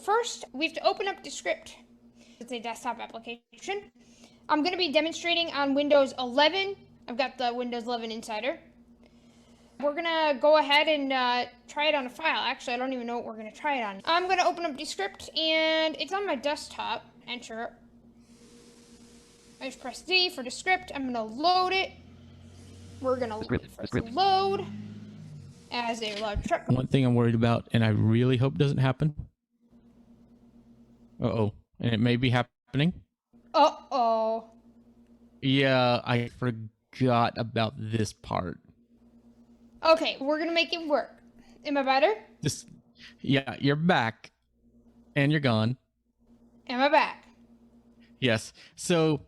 first, we have to open up Descript. It's a desktop application. I'm going to be demonstrating on Windows 11. I've got the Windows 11 Insider. We're going to go ahead and try it on a file. Actually, I don't even know what we're going to try it on. I'm going to open up Descript, and it's on my desktop. Enter. I just press D for Descript. I'm going to load it. We're going to load as a large truck. One thing I'm worried about, and I really hope doesn't happen. Uh-oh. And it may be happening. Uh-oh. Yeah, I forgot about this part. Okay, we're going to make it work. Am I better? Yeah, you're back. And you're gone. Am I back? Yes. So,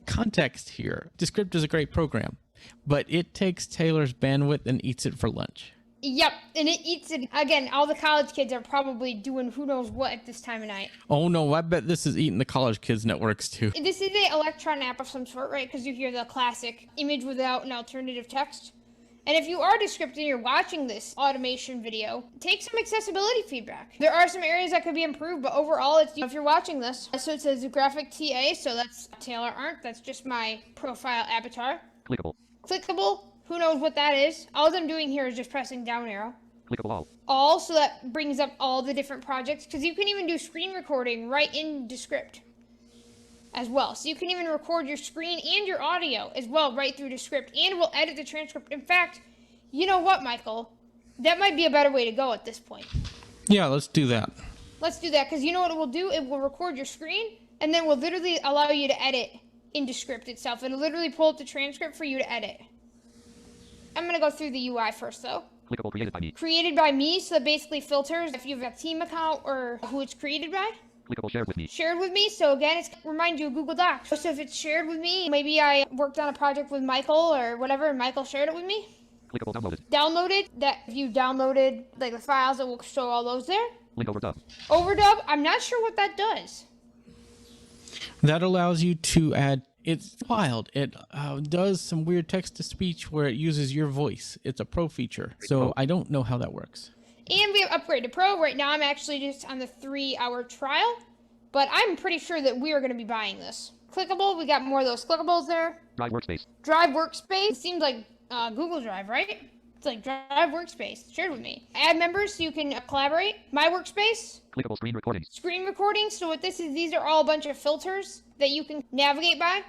context here. Descript is a great program, but it takes Taylor's bandwidth and eats it for lunch. Yep, and it eats it. Again, all the college kids are probably doing who knows what at this time of night. Oh no, I bet this is eating the college kids' networks too. This is an Electron app of some sort, right? Because you hear the classic image without an alternative text. And if you are Descript and you're watching this automation video, take some accessibility feedback. There are some areas that could be improved, but overall, it's if you're watching this. So it says graphic TA, so that's Taylor Arndt. That's just my profile avatar. Clickable. Who knows what that is? All I'm doing here is just pressing down arrow. Clickable all, so that brings up all the different projects, because you can even do screen recording right in Descript as well. So you can even record your screen and your audio as well right through Descript, and we'll edit the transcript. In fact, you know what, Michael? That might be a better way to go at this point. Yeah, let's do that. Let's do that, because you know what it will do? It will record your screen, and then will literally allow you to edit in Descript itself. It'll literally pull up the transcript for you to edit. I'm going to go through the UI first, though. Clickable created by me. Created by me, so that basically filters if you have a team account or who it's created by. Clickable shared with me. Shared with me, so again, it's remind you of Google Docs. So if it's shared with me, maybe I worked on a project with Michael or whatever, and Michael shared it with me. Clickable downloaded. Downloaded, that if you downloaded like the files, it will show all those there. Link overdub. Overdub, I'm not sure what that does. That allows you to add. It's wild. It does some weird text-to-speech where it uses your voice. It's a pro feature, so I don't know how that works. And we have Upgrade to Pro. Right now, I'm actually just on the 3-hour trial, but I'm pretty sure that we are going to be buying this. Clickable, we got more of those clickables there. Drive workspace. Drive workspace. It seems like Google Drive, right? It's like Drive workspace. Shared with me. Add members so you can collaborate. My workspace. Clickable screen recording. Screen recording. So what this is, these are all a bunch of filters that you can navigate by.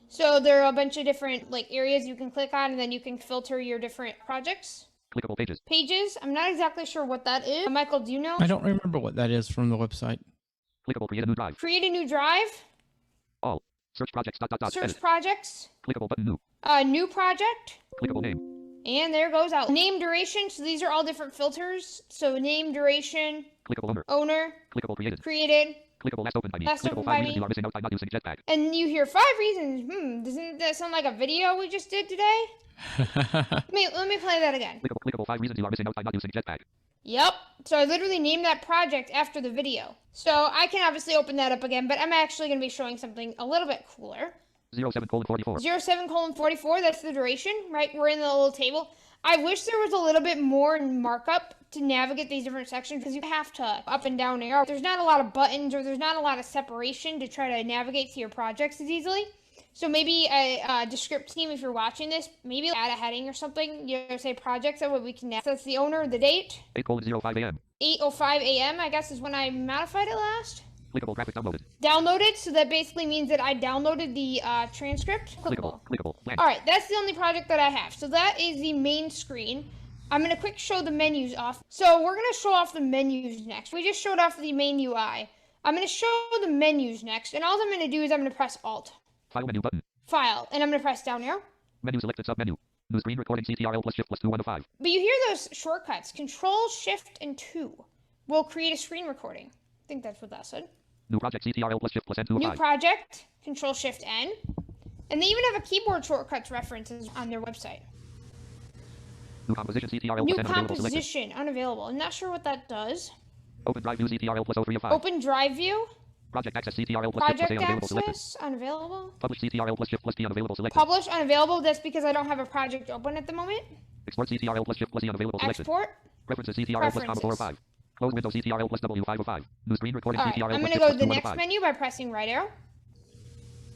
So there are a bunch of different like areas you can click on, and then you can filter your different projects. Clickable pages. Pages. I'm not exactly sure what that is. Michael, do you know? I don't remember what that is from the website. Clickable create a new drive. Create a new drive. All. Search projects. Search Edit. projects. Clickable button new. New project. Clickable name. And there goes out. Name, duration. So these are all different filters. So name, duration. Clickable owner. Owner. Clickable created. Created. Clickable last opened by me. Last Clickable opened 5 by reasons me. you are missing out by not using Jetpack. And you hear 5 reasons. Doesn't that sound like a video we just did today? let me play that again. Clickable 5 reasons you are missing out by not using Jetpack. Yep. So I literally named that project after the video. So I can obviously open that up again, but I'm actually going to be showing something a little bit cooler. 07:44. 07:44, that's the duration, right? We're in the little table. I wish there was a little bit more markup to navigate these different sections, because you have to up and down arrow. There's not a lot of buttons, or there's not a lot of separation to try to navigate to your projects as easily. So maybe a Descript team, if you're watching this, maybe add a heading or something. You know, say projects, that way we can. So that's the owner, the date. 8:05 a.m. 8:05 a.m. I guess is when I modified it last. Clickable graphic downloaded. Downloaded, so that basically means that I downloaded the transcript. Clickable. Blank. All right, that's the only project that I have. So that is the main screen. I'm going to quick show the menus off. So we're going to show off the menus next. We just showed off the main UI. I'm going to show the menus next, and all I'm going to do is I'm going to press Alt. File menu button. File, and I'm going to press down arrow. Menu selected submenu. New screen recording CTRL plus shift plus 2 1 to 5. But you hear those shortcuts. Control, Shift, and 2 will create a screen recording. I think that's what that said. New project CTRL plus shift plus N 2 New 5. project, Control, Shift, N. And they even have a keyboard shortcuts references on their website. New composition CTRL New plus N unavailable selected. composition, unavailable. I'm not sure what that does. Open drive view CTRL plus 03 of 5. Open drive view. Project access CTRL plus shift plus Project A unavailable selected. access, unavailable. Publish CTRL plus shift plus P unavailable selected. Publish, unavailable. That's because I don't have a project open at the moment. Export CTRL plus shift plus E unavailable selected. Export. Preferences CTRL plus comma 4 of 5. Close window CTRL plus W505. New screen recording All right, CTRL I'm plus going to shift go plus to the 2 1 of next 5. menu by pressing right arrow.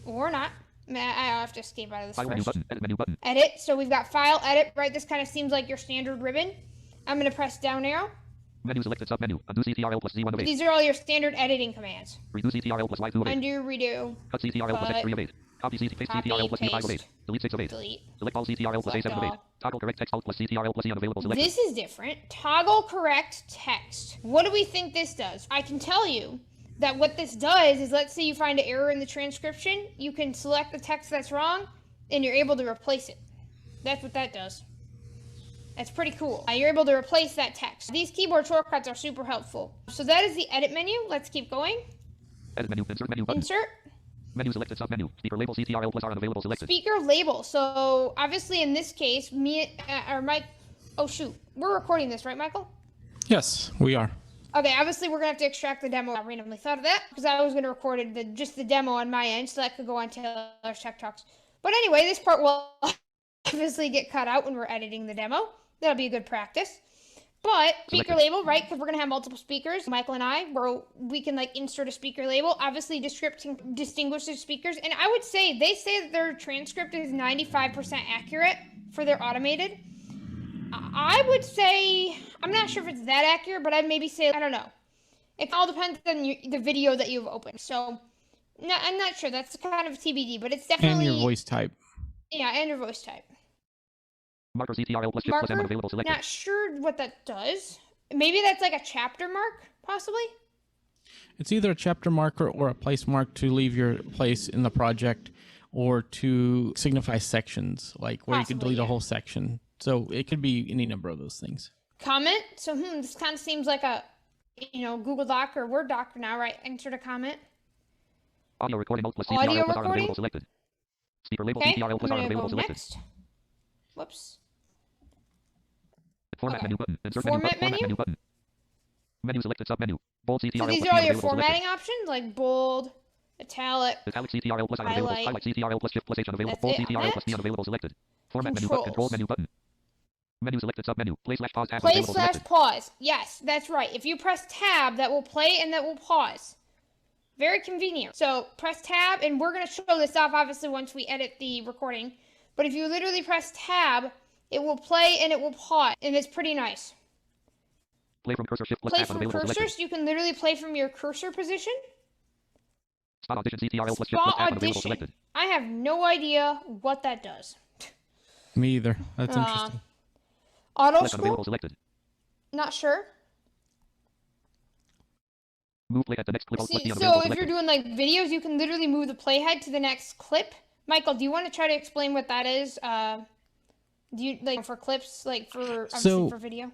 Or not. I have to escape out of this File menu first. button. Edit menu button. Edit. So we've got file, edit, right? This kind of seems like your standard ribbon. I'm going to press down arrow. Menu selected submenu. Undo CTRL plus Z1 of 8. These are all your standard editing commands. Redo CTRL plus Y2 of 8. Undo, redo, Cut CTRL plus cut, X3 of 8. Copy paste copy, CTRL plus U5 of 8. paste, Delete 6 of 8. delete. Select all CTRL plus Select A7 of 8. all. Toggle correct text alt plus CTRL plus E unavailable selected. This is different. Toggle correct text. What do we think this does? I can tell you that what this does is, let's say you find an error in the transcription, you can select the text that's wrong, and you're able to replace it. That's what that does. That's pretty cool. You're able to replace that text. These keyboard shortcuts are super helpful. So that is the edit menu. Let's keep going. Edit menu. Insert menu button. Insert. Menu selected submenu. Speaker label CTRL plus R unavailable selected. Speaker label. So obviously in this case, me or Mike. Oh shoot, we're recording this, right, Michael? Yes, we are. Okay, obviously we're gonna have to extract the demo. I randomly thought of that because I was gonna record just the demo on my end, so that could go on Taylor's Tech Talks. But anyway, this part will obviously get cut out when we're editing the demo. That'll be a good practice. But speaker label, right? Because we're gonna have multiple speakers. Michael and I, where we can like insert a speaker label. Obviously, Descript distinguishes speakers, and I would say they say that their transcript is 95% accurate for their automated. I would say, I'm not sure if it's that accurate, but I'd maybe say, I don't know. It all depends on the video that you've opened. So, no, I'm not sure. That's kind of TBD, but it's definitely... And your voice type. Yeah, and your voice type. Marker CTRL plus shift plus M unavailable selected. Not sure what that does. Maybe that's like a chapter mark, possibly? It's either a chapter marker or a place mark to leave your place in the project, or to signify sections, like where you can Possibly, delete a yeah. whole section. So it could be any number of those things. Comment. So, this kind of seems like a, Google Doc or Word doc now, right? Insert a comment. Audio recording alt plus Audio CTRL plus R recording? unavailable selected. Speaker label Okay, CTRL I'm plus R gonna unavailable go selected. next. Whoops. Format Okay. menu button. Insert Format menu. Format menu? menu button. Menu selected submenu. Bold CTRL So these plus are all C your unavailable formatting selected. options, like bold, italic, Italic CTRL plus unavailable. Highlight. Highlight CTRL plus shift plus H unavailable. That's Bold it on CTRL plus that. B unavailable selected. Format menu Controls. button. Control menu button. Menu selected submenu. Play slash pause tab play unavailable slash selected. pause. Yes, that's right. If you press tab, that will play and that will pause. Very convenient. So press tab, and we're going to show this off, obviously, once we edit the recording. But if you literally press tab, it will play and it will pause, and it's pretty nice. Play from cursor shift plus Play tab from unavailable cursor, selected. so you can literally play from your cursor position. Spot audition CTRL plus shift plus Spot tab unavailable audition. selected. I have no idea what that does. Me either. That's Uh, interesting. Auto Select unavailable scroll? selected. Not sure. Move play at the next clip. Alt plus See, D so unavailable if you're selected. doing like videos, you can literally move the playhead to the next clip. Michael, do you want to try to explain what that is? Do you like for clips, like for obviously So- for video?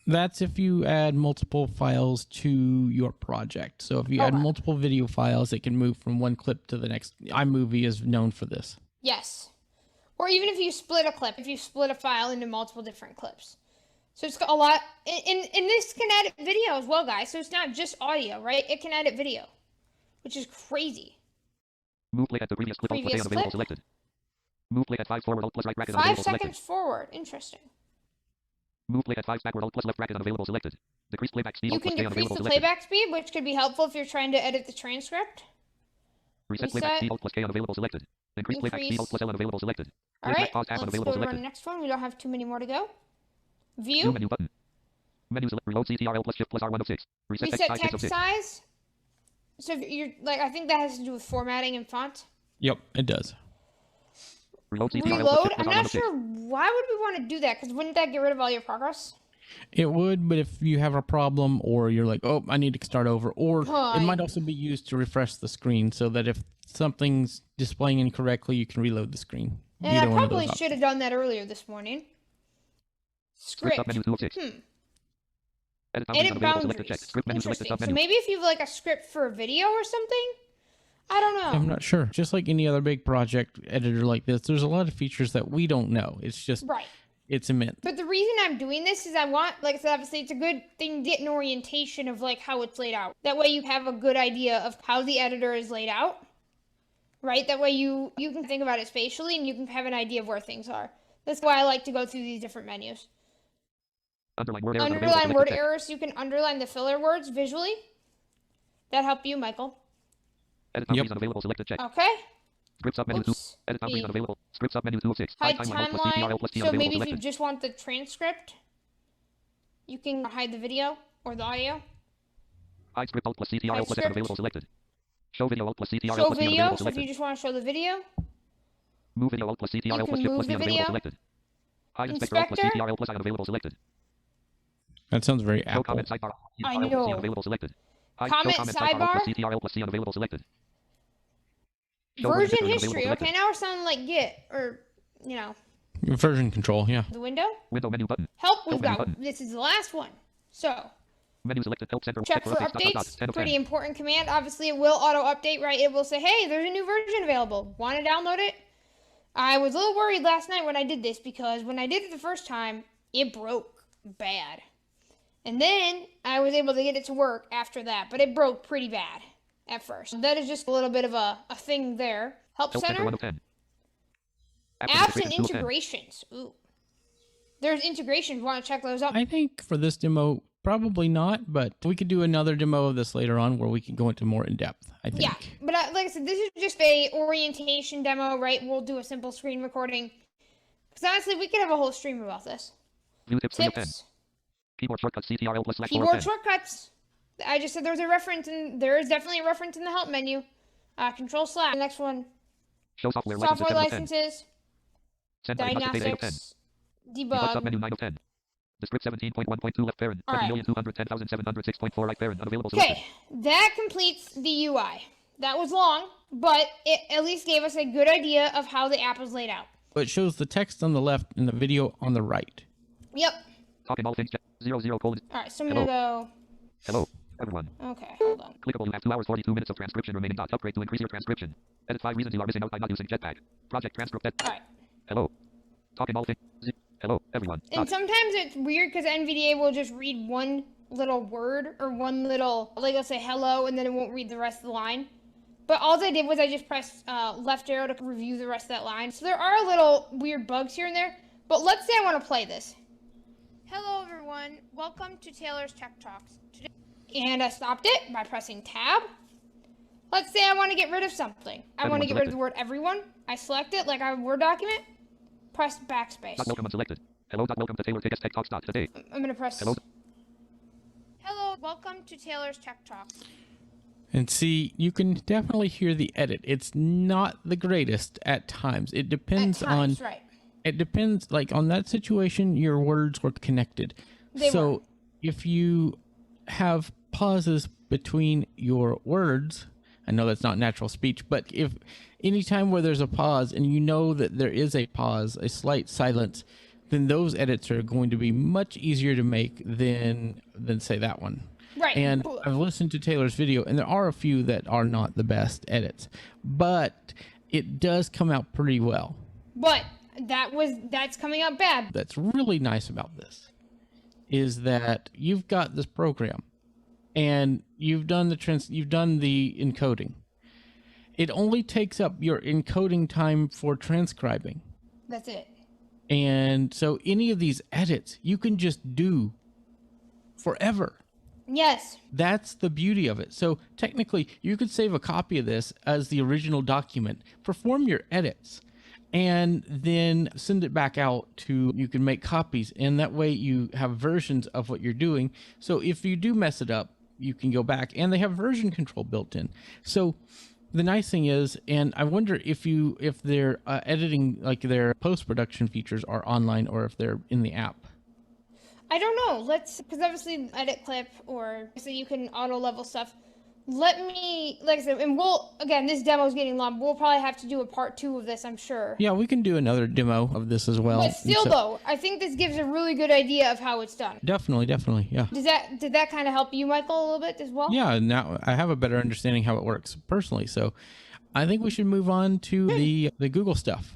That's if you add multiple files to your project. So if you add Okay. multiple video files, it can move from one clip to the next. iMovie is known for this. Yes. Or even if you split a clip, if you split a file into multiple different clips. So it's got a lot, and this can edit video as well, guys. So it's not just audio, right? It can edit video, which is crazy. Move play at the previous clip. Alt plus A Previous unavailable clip. selected. Move play at 5 forward. Alt plus right bracket 5 unavailable seconds selected. forward. Interesting. Move play at 5 backward. Alt plus left bracket unavailable selected. Decrease playback speed. You Alt plus can K decrease unavailable the selected. playback speed, which could be helpful if you're trying to edit the transcript. Reset playback Reset. speed. Alt plus K unavailable selected. Increase playback speed. Alt plus L unavailable selected. All Play slash right, pause tab let's unavailable go to our selected. next one. We don't have too many more to go. View View. menu button. Menu select. Reload CTRL plus shift plus R1 of 6. Reset text Reset size 6 of text 6. size. So if you're like, I think that has to do with formatting and font. Yep, it does. Reload CTRL plus Reload. shift plus I'm R1 not of 6. sure why would we want to do that, because wouldn't that get rid of all your progress? It would, but if you have a problem or you're like, oh, I need to start over, or it Fine. might also be used to refresh the screen so that if something's displaying incorrectly, you can reload the screen. And I Either one of probably those should have done that earlier this morning. Script Script. submenu 2 of 6. Edit boundaries Edit unavailable selected. boundaries. Check. Script menu selected Interesting. So submenu. maybe if you have like a script for a video or something, I don't know. I'm not sure. Just like any other big project editor like this, there's a lot of features that we don't know. It's just, Right. it's immense. But the reason I'm doing this is I want, like I said, obviously it's a good thing to get an orientation of like how it's laid out. That way you have a good idea of how the editor is laid out, right? That way you can think about it spatially and you can have an idea of where things are. That's why I like to go through these different menus. Underline word errors unavailable. Underline Selected word text. errors, so you can underline the filler words visually. That help you, Michael. Edit boundaries unavailable. Selected check. Okay. Script submenu 2. Oops. Edit boundaries unavailable. Script submenu 2 of 6. Hide Timeline Alt plus CTRL plus T timeline. So unavailable. maybe if you Selected. just want the transcript, you can hide the video or the audio. Hide script Alt plus CTRL Hide plus S script. unavailable. Selected. Show video Alt plus CTRL Show plus T video, unavailable. so if you Selected. just want to show the video. Move video Alt plus CTRL You plus can Shift move plus T the unavailable. video. Selected. Hide inspector Alt plus Inspector. CTRL plus I unavailable. Selected. That sounds very Show Apple. comment sidebar. I CTRL plus know. C unavailable. Selected. Hide Comment show comment sidebar Alt sidebar. plus CTRL plus C unavailable. Selected. Show Version unavailable. history. Selected. Okay, now we're sounding like Git or, you know, Version control, yeah. the window. Window menu button. Help, we've Help menu got. button. This is the last one. So, Menu selected. Help center. check for updates. 10 of 10. Pretty important command. Obviously, it will auto update, right? It will say, hey, there's a new version available. Want to download it? I was a little worried last night when I did this because when I did it the first time, it broke bad. And then I was able to get it to work after that, but it broke pretty bad at first. That is just a little bit of a thing there. Help Help center center. 1 of 10. Apps and 2 of 10. integrations. Ooh. There's integrations. Want to check those out? I think for this demo, probably not, but we could do another demo of this later on where we can go into more in depth, I think. Yeah, but like I said, this is just a orientation demo, right? We'll do a simple screen recording. Because honestly, we could have a whole stream about this. View tips 3 of 10. Tips, Keyboard shortcuts CTRL plus /4 of keyboard 10. shortcuts. I just said there was a reference, and there is definitely a reference in the help menu. Control / The next one, Show software software licenses 10 of 10. licenses, Send diagnostic data 8 of 10. diagnostics, Debug debug. submenu 9 of 10. Descript 17.1.2 left parent. All right. 20,210,706.4 right parent. Unavailable. Selected. Okay, that completes the UI. That was long, but it at least gave us a good idea of how the app was laid out. But it shows the text on the left and the video on the right. Yep. Talking all things. 00 colon. All right, so I'm going to go... Hello, everyone. Okay, hold on. Clickable. You have 2 hours 42 minutes of transcription remaining. Upgrade to increase your transcription. Edit 5 reasons you are missing out by not using Jetpack. Project transcript. All right. Hello. Talking all things. Hello, everyone. And sometimes it's weird because NVDA will just read one little word or one little, like it'll say hello and then it won't read the rest of the line. But all I did was I just pressed left arrow to review the rest of that line. So there are little weird bugs here and there. But let's say I want to play this. Hello everyone, welcome to Taylor's Tech Talks. Today and I stopped it by pressing tab. Let's say I want to get rid of something. I want to get rid of the word everyone. I select it like a Word document. Press backspace. Welcome unselected. Hello. Welcome to Taylor Tech Talks. Today. I'm gonna press. Hello. Hello, welcome to Taylor's Tech Talks. And see, you can definitely hear the edit. It's not the greatest at times. It depends At times, on right. It depends, like on that situation, your words were connected. They so were. if you have pauses between your words, I know that's not natural speech, but if anytime where there's a pause and you know that there is a pause, a slight silence, then those edits are going to be much easier to make than say that one. Right. And I've listened to Taylor's video, and there are a few that are not the best edits, but it does come out pretty well. But that's coming out bad. That's really nice about this is that you've got this program and you've done the encoding. It only takes up your encoding time for transcribing. That's it. And so any of these edits you can just do forever. Yes. That's the beauty of it. So technically you could save a copy of this as the original document, perform your edits, and then send it back out to, you can make copies, and that way you have versions of what you're doing. So if you do mess it up, you can go back, and they have version control built in. So the nice thing is, and I wonder if their editing, like their post-production features are online or if they're in the app. I don't know. Because obviously edit clip or so you can auto level stuff. Let me, like I said, and this demo is getting long. We'll probably have to do a part 2 of this, I'm sure. Yeah, we can do another demo of this as well. But still, though, I think this gives a really good idea of how it's done. Definitely, yeah. Did that kind of help you, Michael, a little bit as well? Yeah, now I have a better understanding how it works personally. So I think we should move on to the Google stuff.